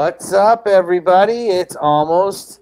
What's up, everybody? It's almost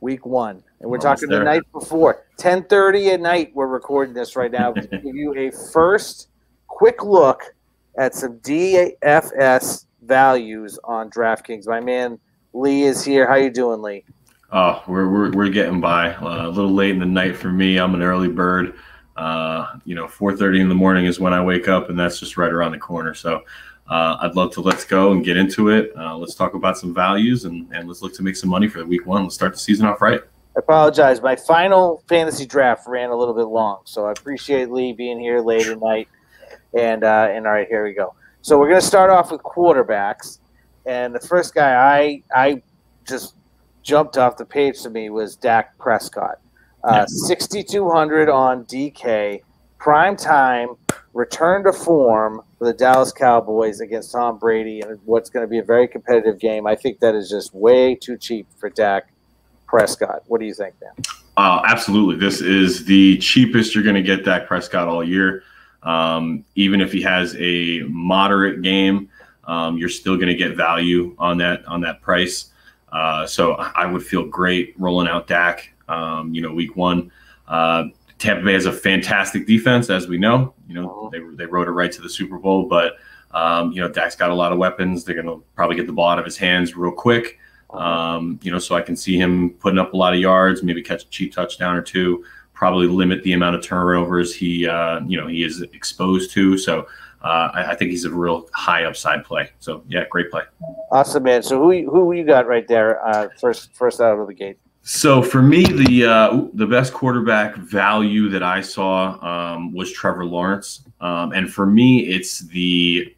week one, and we're talking the night before. 10:30 at night, we're recording this right now to give you a first quick look at some DFS values on DraftKings. My man Lee is here. How you doing, Lee? Oh, we're getting by. A little late in the night for me. I'm an early bird. 4:30 in the morning is when I wake up, and that's just right around the corner. So I'd love to let's go and get into it. Let's talk about some values and let's look to make some money for week one. Let's start the season off right. I apologize. My final fantasy draft ran a little bit long, so I appreciate Lee being here late at night. And all right, here we go. So we're going to start off with quarterbacks. And the first guy I just jumped off the page to me was Dak Prescott. 6,200 on DK, prime time, return to form for the Dallas Cowboys against Tom Brady and what's going to be a very competitive game. I think that is just way too cheap for Dak Prescott. What do you think, man? Absolutely. This is the cheapest you're going to get Dak Prescott all year. Even if he has a moderate game, you're still going to get value on that price. So I would feel great rolling out Dak. Week one. Tampa Bay has a fantastic defense, as we know. They rode it right to the Super Bowl, but Dak's got a lot of weapons. They're going to probably get the ball out of his hands real quick. So I can see him putting up a lot of yards, maybe catch a cheap touchdown or two. Probably limit the amount of turnovers he is exposed to. So I think he's a real high upside play. So yeah, great play. Awesome, man. So who you got right there? First out of the gate. So for me, the best quarterback value that I saw was Trevor Lawrence, and for me, it's the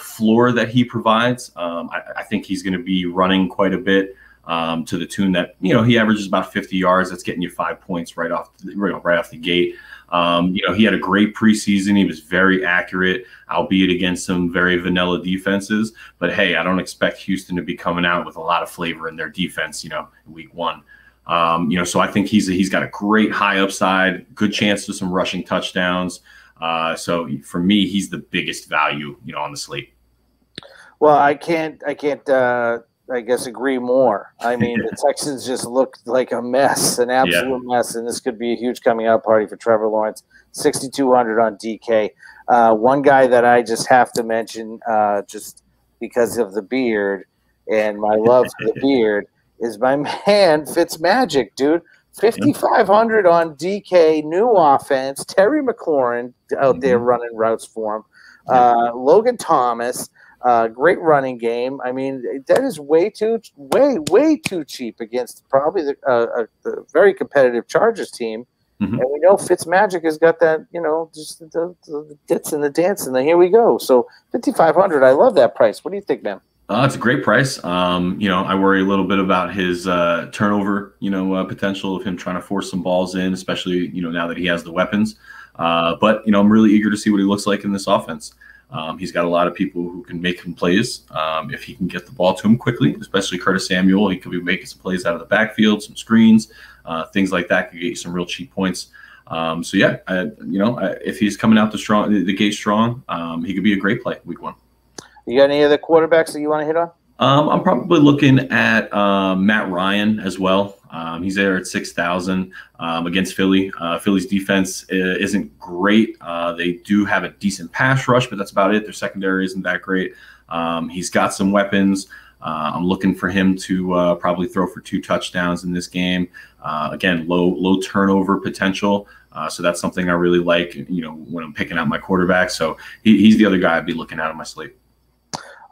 floor that he provides. I think he's going to be running quite a bit to the tune that he averages about 50 yards. That's getting you 5 points right off the gate. He had a great preseason. He was very accurate, albeit against some very vanilla defenses. But hey, I don't expect Houston to be coming out with a lot of flavor in their defense, in week one. So I think he's got a great high upside, good chance for some rushing touchdowns. So for me, he's the biggest value, on the slate. Well, I can't I guess agree more. I mean, the Texans just look like a mess, an absolute mess, and this could be a huge coming out party for Trevor Lawrence. 6,200 on DK. One guy that I just have to mention, just because of the beard and my love for the beard, is my man Fitzmagic, dude. 5,500 on DK, new offense. Terry McLaurin out there running routes for him. Logan Thomas. Great running game. I mean, that is way too cheap against probably the very competitive Chargers team. Mm-hmm. And we know Fitzmagic has got that, just the dits and the dance. And then here we go. So 5,500. I love that price. What do you think, man? It's a great price. I worry a little bit about his turnover, potential of him trying to force some balls in, especially, now that he has the weapons. But I'm really eager to see what he looks like in this offense. He's got a lot of people who can make him plays if he can get the ball to him quickly, especially Curtis Samuel. He could be making some plays out of the backfield, some screens, things like that could get you some real cheap points. If he's coming out the gate strong, he could be a great play week one. You got any other quarterbacks that you want to hit on? I'm probably looking at Matt Ryan as well. He's there at 6,000 against Philly. Philly's defense isn't great. They do have a decent pass rush, but that's about it. Their secondary isn't that great. He's got some weapons. I'm looking for him to probably throw for 2 touchdowns in this game. Again, low turnover potential. So that's something I really like, when I'm picking out my quarterback. So he's the other guy I'd be looking at on my slate.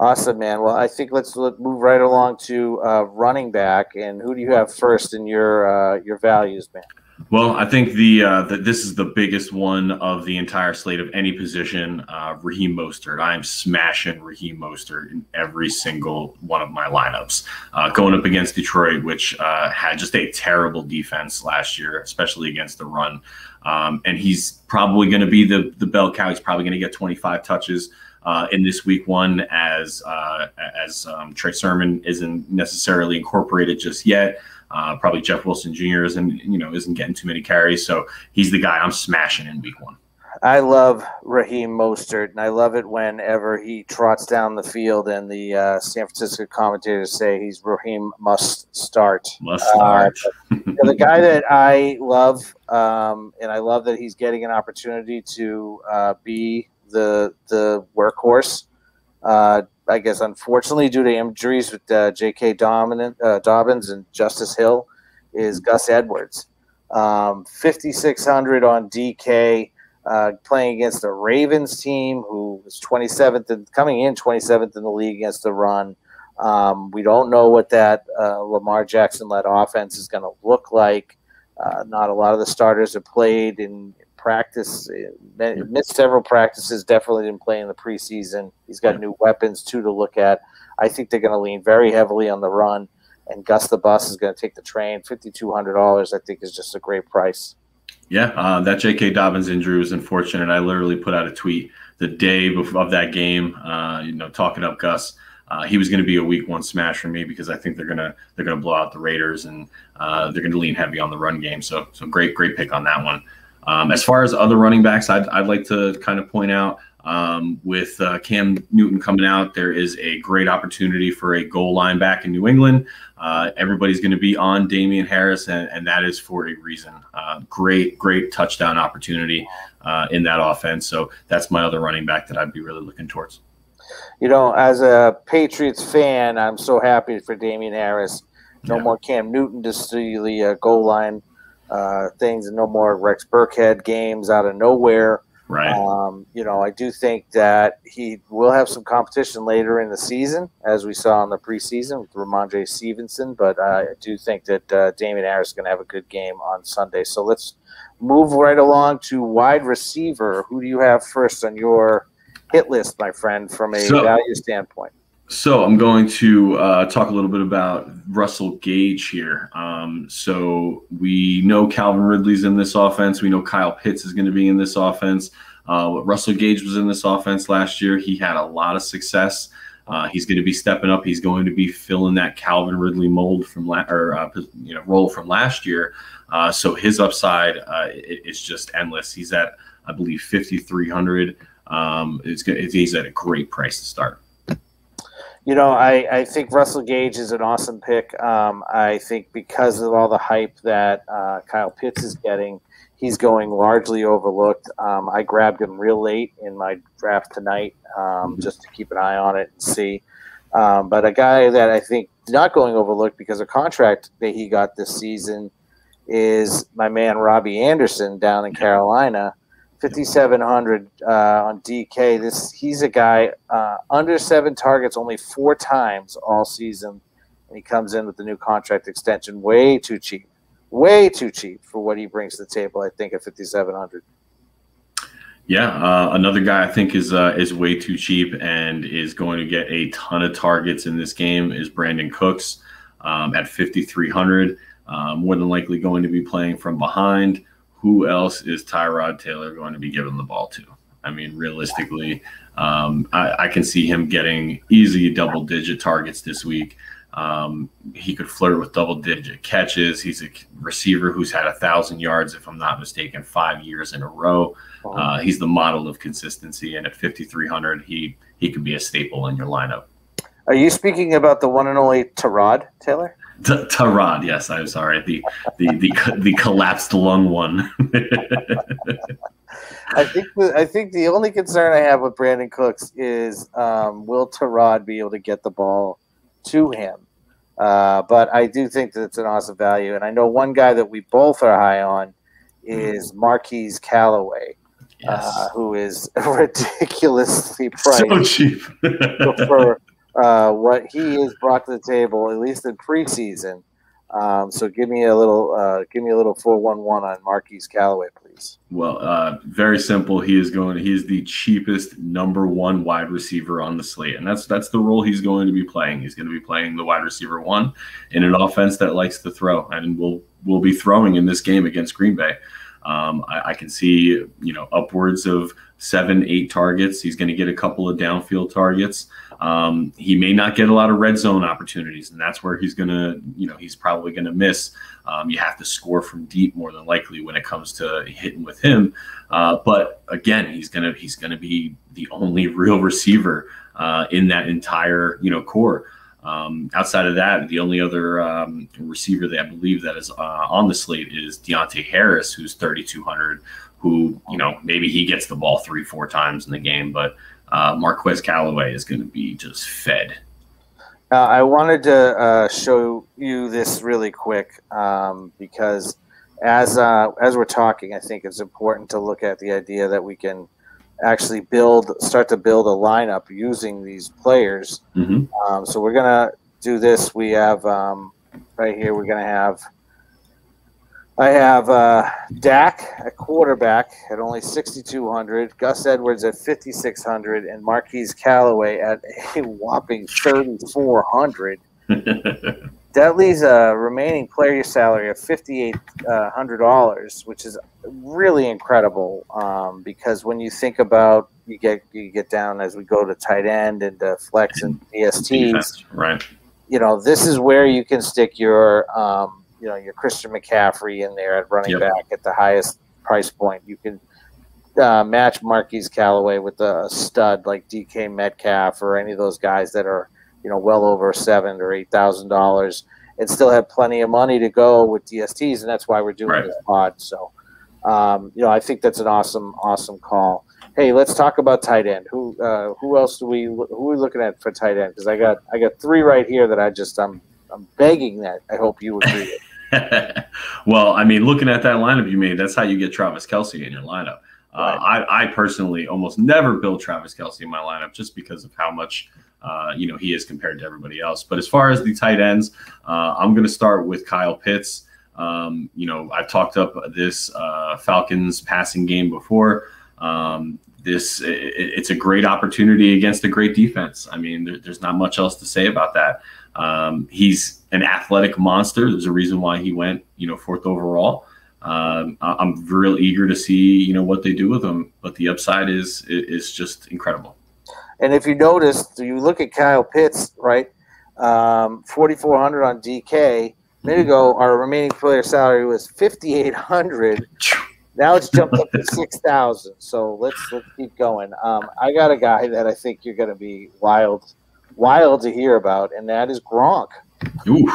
Awesome, man. Well, I think let's move right along to running back. And who do you have first in your values, man? Well, I think this is the biggest one of the entire slate of any position. Raheem Mostert. I'm smashing Raheem Mostert in every single one of my lineups. Going up against Detroit, which had just a terrible defense last year, especially against the run. And he's probably going to be the bell cow. He's probably going to get 25 touches. In this week one, as Trey Sermon isn't necessarily incorporated just yet. Probably Jeff Wilson Jr. isn't getting too many carries, so he's the guy I'm smashing in week one. I love Raheem Mostert, and I love it whenever he trots down the field and the San Francisco commentators say he's Raheem must start. Must start. The guy that I love, and I love that he's getting an opportunity to be the workhorse. I guess, unfortunately, due to injuries with J.K. Dobbins and Justice Hill, is Gus Edwards. 5,600 on DK. Playing against the Ravens team, who was 27th and coming in 27th in the league against the run. We don't know what that Lamar Jackson-led offense is going to look like. Not a lot of the starters have played in practice, missed several practices, definitely didn't play in the preseason. He's got new weapons, too, to look at. I think they're going to lean very heavily on the run, and Gus the Bus is going to take the train. $5,200, I think, is just a great price. Yeah, that J.K. Dobbins injury was unfortunate. I literally put out a tweet the day of that game, talking up Gus. He was going to be a week one smash for me because I think they're gonna blow out the Raiders, and they're going to lean heavy on the run game. So great pick on that one. As far as other running backs, I'd like to kind of point out, with Cam Newton coming out, there is a great opportunity for a goal line back in New England. Everybody's going to be on Deante Harris, and that is for a reason. Great touchdown opportunity in that offense. So that's my other running back that I'd be really looking towards. As a Patriots fan, I'm so happy for Deante Harris. No more Cam Newton to steal the goal line things, and no more Rex Burkhead games out of nowhere. Right. I do think that he will have some competition later in the season, as we saw in the preseason with Ramondre Stevenson. But I do think that Deante Harris is going to have a good game on Sunday. So let's move right along to wide receiver. Who do you have first on your hit list, my friend, from a value standpoint? So I'm going to talk a little bit about Russell Gage here. So we know Calvin Ridley's in this offense. We know Kyle Pitts is going to be in this offense. Russell Gage was in this offense last year. He had a lot of success. He's going to be stepping up. He's going to be filling that Calvin Ridley mold from role from last year. So his upside is just endless. He's at, I believe, 5,300. He's at a great price to start. I think Russell Gage is an awesome pick. I think because of all the hype that Kyle Pitts is getting, he's going largely overlooked. I grabbed him real late in my draft tonight just to keep an eye on it and see. But a guy that I think not going overlooked because of contract that he got this season is my man Robbie Anderson down in Carolina. 5,700 on DK. He's a guy under 7 targets only 4 times all season, and he comes in with the new contract extension. Way too cheap for what he brings to the table. I think at 5,700. Yeah, another guy I think is way too cheap and is going to get a ton of targets in this game is Brandon Cooks at 5,300. More than likely going to be playing from behind. Who else is Tyrod Taylor going to be giving the ball to? I mean, realistically, I can see him getting easy double-digit targets this week. He could flirt with double-digit catches. He's a receiver who's had 1,000 yards, if I'm not mistaken, 5 years in a row. He's the model of consistency, and at 5,300, he could be a staple in your lineup. Are you speaking about the one and only Tyrod Taylor? Tyrod, yes. I'm sorry. The collapsed lung one. I think the only concern I have with Brandon Cooks is will Tyrod be able to get the ball to him? But I do think that it's an awesome value. And I know one guy that we both are high on is Marquise Callaway, who is ridiculously priced. So cheap. For what he has brought to the table, at least in preseason. So give me a little 411 on Marquise Callaway, please. Well, very simple. He is the cheapest number 1 wide receiver on the slate, and that's the role he's going to be playing. He's going to be playing the wide receiver 1 in an offense that likes to throw, and will be throwing in this game against Green Bay. I can see, upwards of 7-8 targets. He's going to get a couple of downfield targets. He may not get a lot of red zone opportunities, and that's where he's going to, he's probably going to miss. You have to score from deep more than likely when it comes to hitting with him. But again, he's going to be the only real receiver in that entire, core. Outside of that, the only other receiver that I believe that is on the slate is Deante Harris, who's 3,200, who, maybe he gets the ball 3-4 times in the game, but Marquise Callaway is going to be just fed. I wanted to show you this really quick because as we're talking, I think it's important to look at the idea that we can actually start to build a lineup using these players. Mm-hmm. So we're gonna do this. We have right here. We're gonna have. I have Dak at quarterback at only 6,200, Gus Edwards at 5,600, and Marquise Callaway at a whopping 3,400. That leaves a remaining player salary of $5,800, which is really incredible. Because when you think about you get down as we go to tight end and flex and DSTs, right? This is where you can stick your your Christian McCaffrey in there at running back at the highest price point. You can match Marquise Callaway with a stud like DK Metcalf or any of those guys that are well over $7,000 or $8,000, and still have plenty of money to go with DSTs, and that's why we're doing this pod. So, I think that's an awesome call. Hey, let's talk about tight end. Who else who are we looking at for tight end? Because I got 3 right here that I'm begging that I hope you agree with. Well, I mean, looking at that lineup you made, that's how you get Travis Kelce in your lineup. I personally almost never build Travis Kelce in my lineup just because of how much he is compared to everybody else. But as far as the tight ends, I'm going to start with Kyle Pitts. I've talked up this Falcons passing game before. It's a great opportunity against a great defense. I mean, there's not much else to say about that. He's an athletic monster. There's a reason why he went, 4th overall. I'm real eager to see, what they do with him, but the upside is just incredible. And if you notice, you look at Kyle Pitts, right? 4,400 on DK. A minute ago, our remaining player salary was 5,800. Now it's jumped up to 6,000. So let's keep going. I got a guy that I think you're going to be wild to hear about, and that is Gronk. Oof.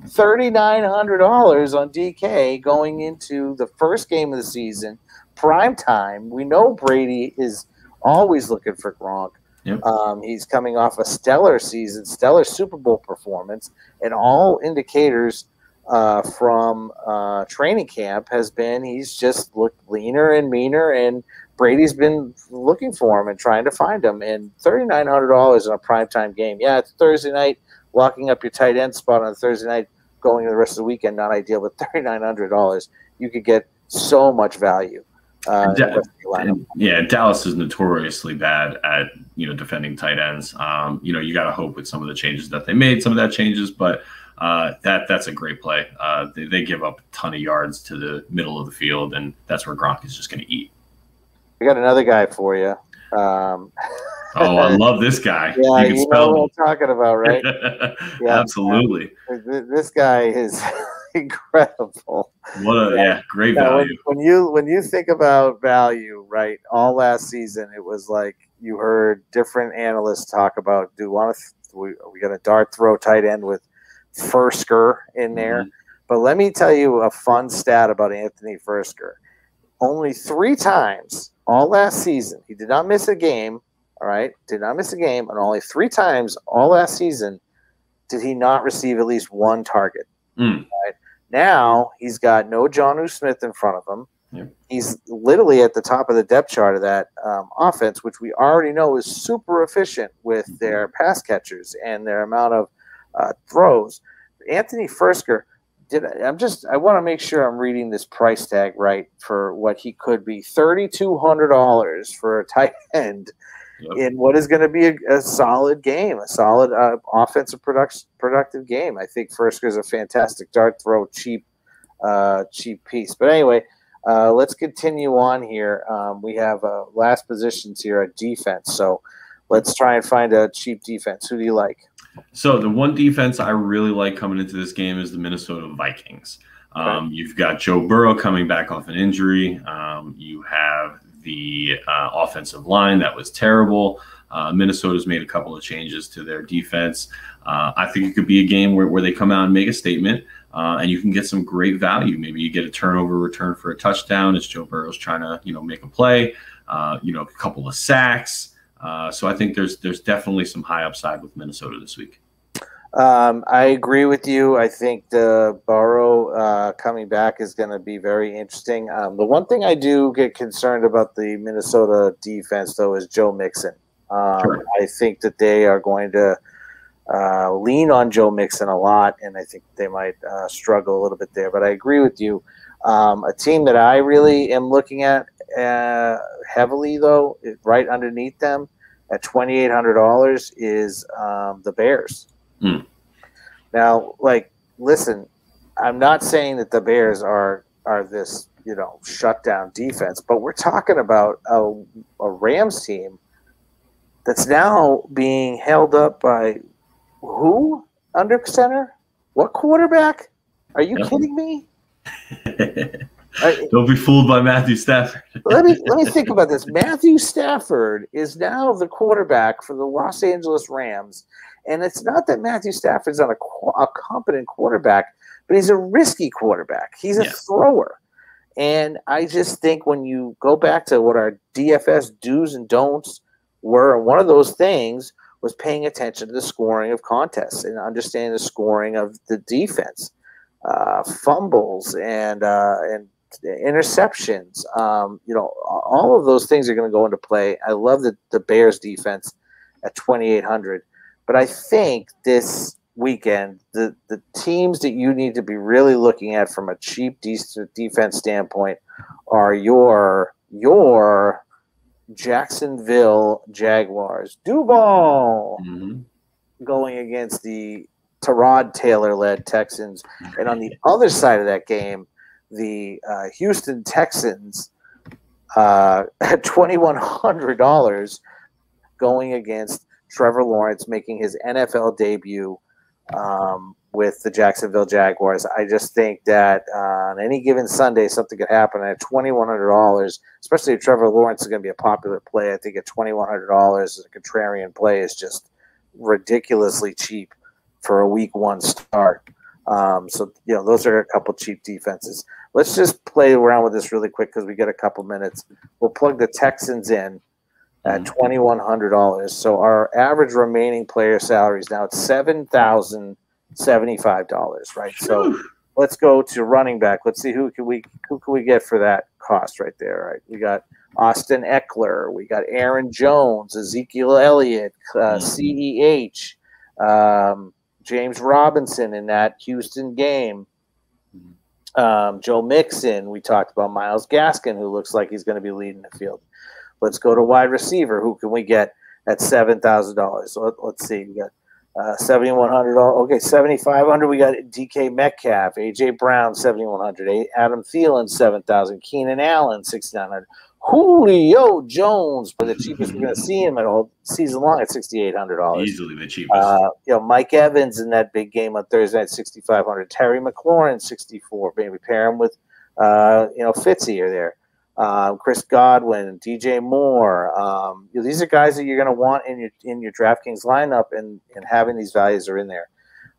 $3,900 on DK going into the first game of the season, prime time. We know Brady is always looking for Gronk. Yep. He's coming off a stellar season, stellar Super Bowl performance, and all indicators from training camp has been he's just looked leaner and meaner, and Brady's been looking for him and trying to find him. And $3,900 in a primetime game. Yeah, it's Thursday night. Locking up your tight end spot on Thursday night, going to the rest of the weekend, not ideal. But $3,900, you could get so much value. Dallas is notoriously bad at defending tight ends. You got to hope with some of the changes that they made, some of that changes, but that's a great play. They give up a ton of yards to the middle of the field, and that's where Gronk is just going to eat. I got another guy for you. I love this guy. Yeah, you know what I'm talking about, right? Yeah, absolutely. This guy is incredible. Great value. When you think about value, right? All last season, it was like you heard different analysts talk about, we got a dart throw tight end with Fursker in there. Mm-hmm. But let me tell you a fun stat about Anthony Fursker. Only 3 times all last season, he did not miss a game. All right, did not miss a game, and only 3 times all last season did he not receive at least 1 target. Right? Now he's got no Jonnu Smith in front of him. Yep. He's literally at the top of the depth chart of that offense, which we already know is super efficient with their pass catchers and their amount of throws. Anthony Fursker, I want to make sure I'm reading this price tag right for what he could be. $3,200 for a tight end. Yep. In what is going to be a solid game, a solid offensive productive game. I think Fursker is a fantastic dart throw, cheap piece. But anyway, Let's continue on here. We have last positions here at defense. So let's try and find a cheap defense. Who do you like? So the one defense I really like coming into this game is the Minnesota Vikings. Okay. You've got Joe Burrow coming back off an injury. You have the offensive line that was terrible. Minnesota's made a couple of changes to their defense. I think it could be a game where they come out and make a statement, and you can get some great value. Maybe you get a turnover return for a touchdown as Joe Burrow's trying to make a play. A couple of sacks. So I think there's definitely some high upside with Minnesota this week. I agree with you. I think the Burrow coming back is going to be very interesting. The one thing I do get concerned about the Minnesota defense, though, is Joe Mixon. Sure. I think that they are going to lean on Joe Mixon a lot, and I think they might struggle a little bit there. But I agree with you. A team that I really am looking at heavily, though, right underneath them at $2,800 is the Bears. Now, listen, I'm not saying that the Bears are this shutdown defense, but we're talking about a Rams team that's now being held up by who under center? What quarterback? Are you kidding me? Don't be fooled by Matthew Stafford. let me think about this. Matthew Stafford is now the quarterback for the Los Angeles Rams, and it's not that Matthew Stafford's not a competent quarterback, but he's a risky quarterback. He's a thrower, and I just think when you go back to what our DFS do's and don'ts were, and one of those things was paying attention to the scoring of contests and understanding the scoring of the defense, fumbles and interceptions. All of those things are going to go into play. I love the Bears defense at 2,800, but I think this weekend the teams that you need to be really looking at from a cheap defense standpoint are your Jacksonville Jaguars. Duval going against the Tyrod Taylor-led Texans. And on the other side of that game, the Houston Texans at $2,100 going against Trevor Lawrence making his NFL debut with the Jacksonville Jaguars. I just think that on any given Sunday, something could happen at $2,100, especially if Trevor Lawrence is going to be a popular play. I think at $2,100 as a contrarian play is just ridiculously cheap for a week one start. Those are a couple cheap defenses. Let's just play around with this really quick because we get a couple minutes. We'll plug the Texans in at $2,100. So our average remaining player salary is now at $7,075, right? So let's go to running back. Let's see who can we get for that cost right there, right? We got Austin Eckler, we got Aaron Jones, Ezekiel Elliott, CEH, James Robinson in that Houston game. Joe Mixon, we talked about Myles Gaskin, who looks like he's going to be leading the field. Let's go to wide receiver. Who can we get at $7,000? So let's see. We got $7,100. Okay, $7,500. We got DK Metcalf, AJ Brown, $7,100. Adam Thielen, $7,000. Keenan Allen, $6,900. Julio Jones, for the cheapest we're going to see him at all season long at $6,800. Easily the cheapest. Mike Evans in that big game on Thursday at $6,500. Terry McLaurin, $6,400. Maybe pair him with Fitzy are there. Chris Godwin, DJ Moore. These are guys that you're going to want in your DraftKings lineup, and having these values are in there.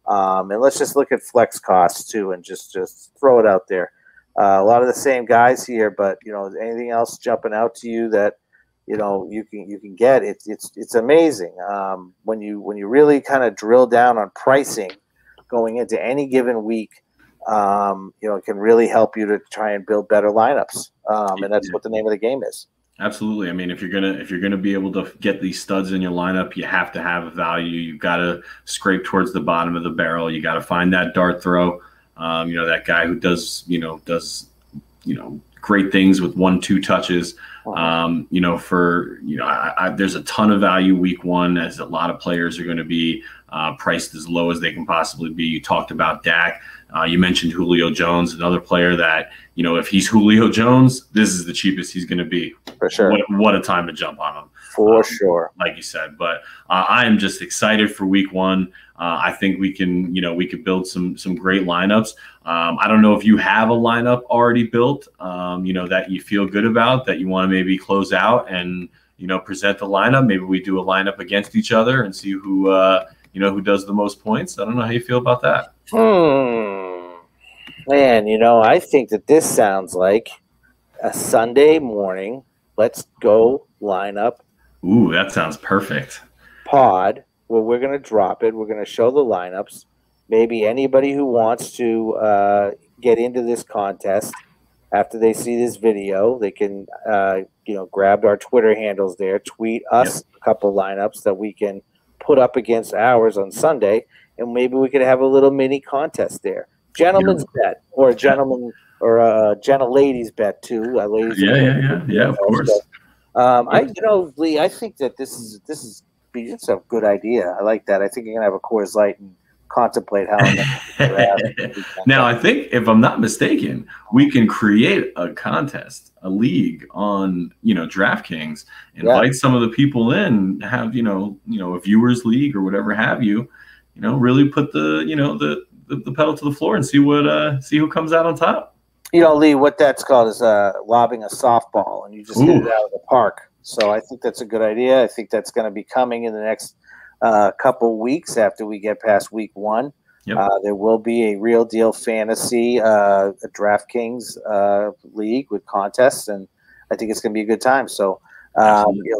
And let's just look at flex costs too, and just throw it out there. A lot of the same guys here, but anything else jumping out to you that you can get? It's amazing when you really kind of drill down on pricing going into any given week. It can really help you to try and build better lineups, and that's what the name of the game is. Absolutely. I mean, if you're gonna be able to get these studs in your lineup, you have to have a value. You've got to scrape towards the bottom of the barrel. You got to find that dart throw. That guy who does great things with 1-2 touches. There's a ton of value week one, as a lot of players are going to be priced as low as they can possibly be. You talked about Dak. You mentioned Julio Jones, another player that, if he's Julio Jones, this is the cheapest he's going to be. For sure. What a time to jump on him. For sure. Like you said. But I am just excited for week one. I think we can build some great lineups. I don't know if you have a lineup already built, that you feel good about, that you want to maybe close out and, present the lineup. Maybe we do a lineup against each other and see who does the most points. I don't know how you feel about that. Man, I think that this sounds like a Sunday morning. Let's go lineup. Ooh, that sounds perfect. Pod where we're going to drop it. We're going to show the lineups. Maybe anybody who wants to get into this contest after they see this video, they can grab our Twitter handles there, tweet us a couple lineups that we can put up against ours on Sunday, and maybe we could have a little mini contest there. Gentleman's bet, or a gentleman or a gentlelady's bet too. Ladies, of course. Lee, I think that it's a good idea. I like that. I think you're gonna have a Coors Light and contemplate how. Now, I think, if I'm not mistaken, we can create a contest, a league on DraftKings, invite some of the people in, have a viewers league or whatever have you. Really put the pedal to the floor and see who comes out on top. Lee, what that's called is lobbing a softball, and you just hit it out of the park. So I think that's a good idea. I think that's going to be coming in the next couple weeks after we get past week one. Yep. There will be a Real Deal Fantasy a DraftKings league with contests, and I think it's going to be a good time. So,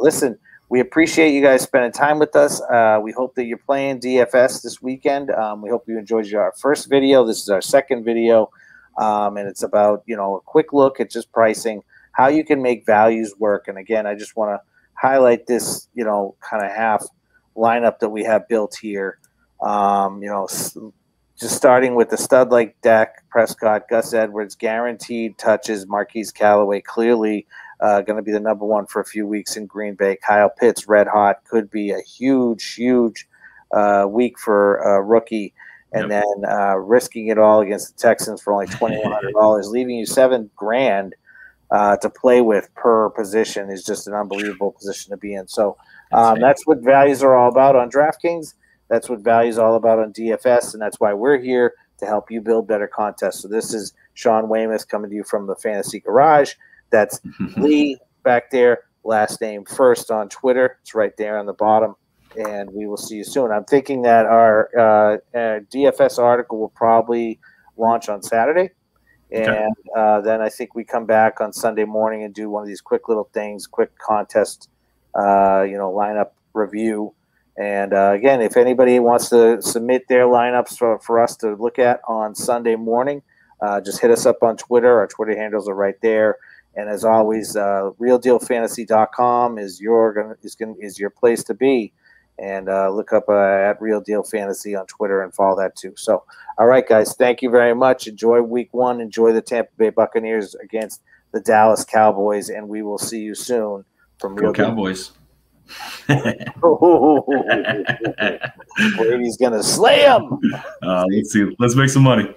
listen, we appreciate you guys spending time with us. We hope that you're playing DFS this weekend. We hope you enjoyed our first video. This is our second video, and it's about a quick look at just pricing, how you can make values work. And again, I just want to highlight this, kind of half lineup that we have built here. Just starting with the stud like Dak Prescott, Gus Edwards, guaranteed touches, Marquise Callaway, clearly going to be the number one for a few weeks in Green Bay. Kyle Pitts, red hot, could be a huge week for a rookie. And then risking it all against the Texans for only $2,100, leaving you $7,000 to play with per position is just an unbelievable position to be in. So that's what values are all about on DraftKings. That's what values are all about on DFS, and that's why we're here to help you build better contests. So this is Sean Weymouth coming to you from the Fantasy Garage. That's Lee back there, last name first on Twitter. It's right there on the bottom, and we will see you soon. I'm thinking that our DFS article will probably launch on Saturday. And then I think we come back on Sunday morning and do one of these quick little things, quick contest, lineup review. And again, if anybody wants to submit their lineups for us to look at on Sunday morning, just hit us up on Twitter. Our Twitter handles are right there. And as always, realdealfantasy.com is your place to be. And look up at Real Deal Fantasy on Twitter and follow that too. So, all right, guys, thank you very much. Enjoy week one. Enjoy the Tampa Bay Buccaneers against the Dallas Cowboys, and we will see you soon from Real Deal Cowboys. Brady's going to slay him. Let's see. Let's make some money.